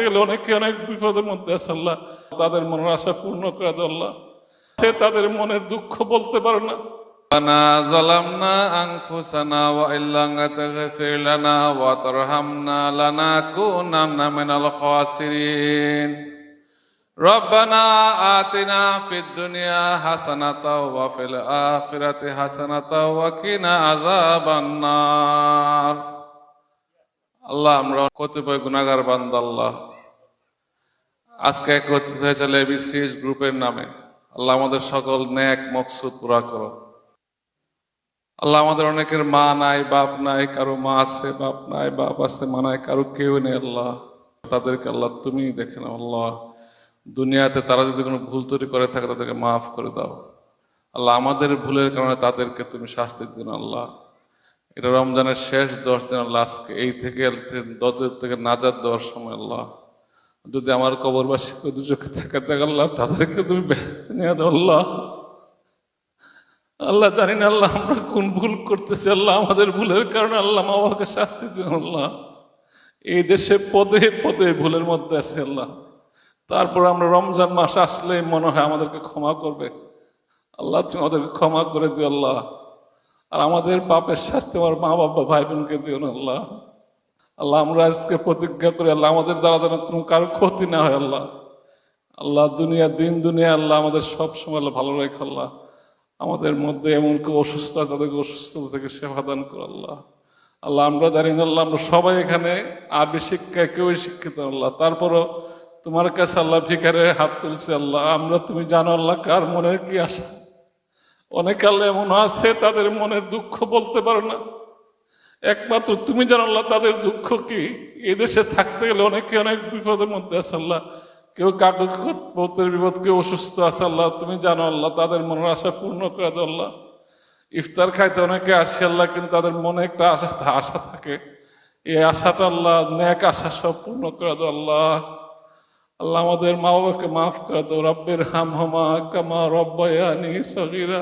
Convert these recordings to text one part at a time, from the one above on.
গেলে অনেকে অনেক বিপদের মধ্যে আছে আল্লাহ, তাদের মনের আশা পূর্ণ করে দাও আল্লাহ। সে তাদের মনের দুঃখ বলতে পারে না। ربنا ظلمنا أنفسنا وإن لم تغفر لنا وترحمنا لنكونن من الخاسرين ربنا آتنا في الدنيا حسنة وفي الآخرة حسنة وقنا عذاب النار আল্লাহ, আমরা কতিপয় গুনাহগার বান্দা আল্লাহ আজকে একত্রিত হয়েছে এবিসিএস গ্রুপের নামে। আল্লাহ, আমাদের সকল নেক মকসুদ পুরা করো। আল্লাহ, আমাদের অনেকের মা নাই, বাপ নাই, কারো মা আছে, বাপ নাই, বাপ আছে, মা নাই, কারো কেউ নেই। আল্লাহ, তাদেরকে আল্লাহ তুমি দেখে নাও। আল্লাহ, দুনিয়াতে তারা যদি কোনো ভুল ত্রুটি করে থাকে তাদেরকে মাফ করে দাও। আল্লাহ, আমাদের ভুলের কারণে তাদেরকে তুমি শাস্তি দিন। আল্লাহ, এটা রমজানের শেষ 10 দিন। আল্লাহ, আজকে এই থেকে 10 দিন থেকে নাজাত দেওয়ার সময় আল্লাহ, যদি আমার কবরবাসী দু চোখে থাকে দেখ আল্লাহ, তাদেরকে তুমি বেহেশতে নিয়ে দাও। আল্লাহ, আল্লাহ জানি না আল্লাহ আমরা কোন ভুল করতেছি। আল্লাহ, আমাদের ভুলের কারণে আল্লাহ মা বাবাকে শাস্তি দিন। আল্লাহ, এই দেশে পদে পদে ভুলের মধ্যে আছে আল্লাহ, তারপর আমরা রমজান মাস আসলে মনে হয় আমাদেরকে ক্ষমা করবে। আল্লাহ, তুমি আমাদেরকে ক্ষমা করে দিও আল্লাহ। আর আমাদের পাপের শাস্তি আমার মা বাবা ভাই বোনকে দিও না আল্লাহ। আল্লাহ, আমরা আজকে প্রতিজ্ঞা করি আল্লাহ, আমাদের দ্বারা যেন কোনো কারো ক্ষতি না হয় আল্লাহ। আল্লাহ, দুনিয়া আল্লাহ আমাদের সব সময় আল্লাহ ভালো রেখো আল্লাহ। আমাদের মধ্যে এমন কেউ অসুস্থ আছে, তাদেরকে অসুস্থতা থেকে সেবা দান করো আল্লাহ। আল্লাহ, আমরা জানি না আল্লাহ, আমরা সবাই এখানে আরবি শিক্ষায় কেউ শিক্ষিত আল্লাহ, তারপরও তোমার কাছে আল্লাহ ভিখারে হাত তুলছে আল্লাহ। আমরা তুমি জানো আল্লাহ কার মনের কি আশা। অনেক আল্লাহ এমন আছে তাদের মনের দুঃখ বলতে পারো না, একমাত্র তুমি জানো আল্লাহ তাদের দুঃখ কি। এদেশে থাকতে গেলে অনেকে অনেক বিপদের মধ্যে আছে আল্লাহ, কেউ কাগজপত্রের বিপদ, কেউ অসুস্থ আছে আল্লাহ, তুমি জানো আল্লাহ, তাদের মনের আশা পূর্ণ করে দাও আল্লাহ। ইফতার খাইতে অনেকে আসে আল্লাহ, কিন্তু তাদের মনে একটা আশা থাকে, এই আশাটা আল্লাহ নেক আশা সব পূর্ণ করে দাও আল্লাহ। আল্লাহ, আমাদের মা বাবাকে মাফ করে দাও। রব্বির হামহুমা কামা রব্বায়ানি সগীরা,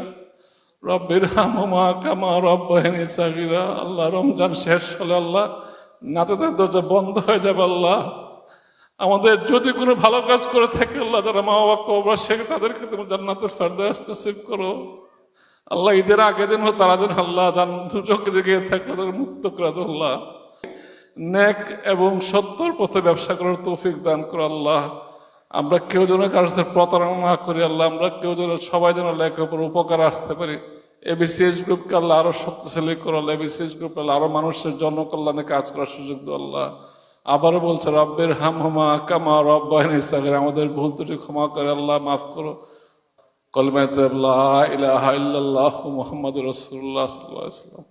রব্বির হামহুমা কামা রব্বায়ানি সগীরা। আল্লাহ, রমজান শেষ হলে আল্লাহ নাজাতের দরজা বন্ধ হয়ে যাবে আল্লাহ। আমাদের যদি কোনো ভালো কাজ করে থাকে আল্লাহ, যারা মা বাবা কবর শেখে তাদেরকে তুমি জান্নাতুল ফেরদাউস নসিব করো আল্লাহ। ঈদের আগে দিন তারা যেন আল্লাহ দুচোখে জেগে থাকলে তাদের মুক্ত করে দাও আল্লাহ। নেক এবং সত্যর পথে ব্যবসা করার তৌফিক দান করো আল্লাহ। আমরা কেউ যেন কারোর সাথে প্রতারণা না করি আল্লাহ। আমরা কেউ যেন সবাই যেন লেখার উপর উপকার আসতে পারি। এবিসিএস গ্রুপকে আল্লাহ আরো শক্তিশালী করো আল্লাহ। এবিসিএস গ্রুপ আল্লাহ আরো মানুষের জনকল্যাণে কাজ করার সুযোগ দাও আল্লাহ। আবারও বলছে রব্বির হামহুমা কামা রব্বায়ানি সগীরা, আমাদের ভুল ত্রুটি ক্ষমা করে আল্লাহ, মাফ করো। কলিমায়ে লা ইলাহা ইল্লাল্লাহু মুহাম্মাদুর রাসূলুল্লাহ সাল্লাল্লাহু আলাইহি ওয়াসাল্লাম।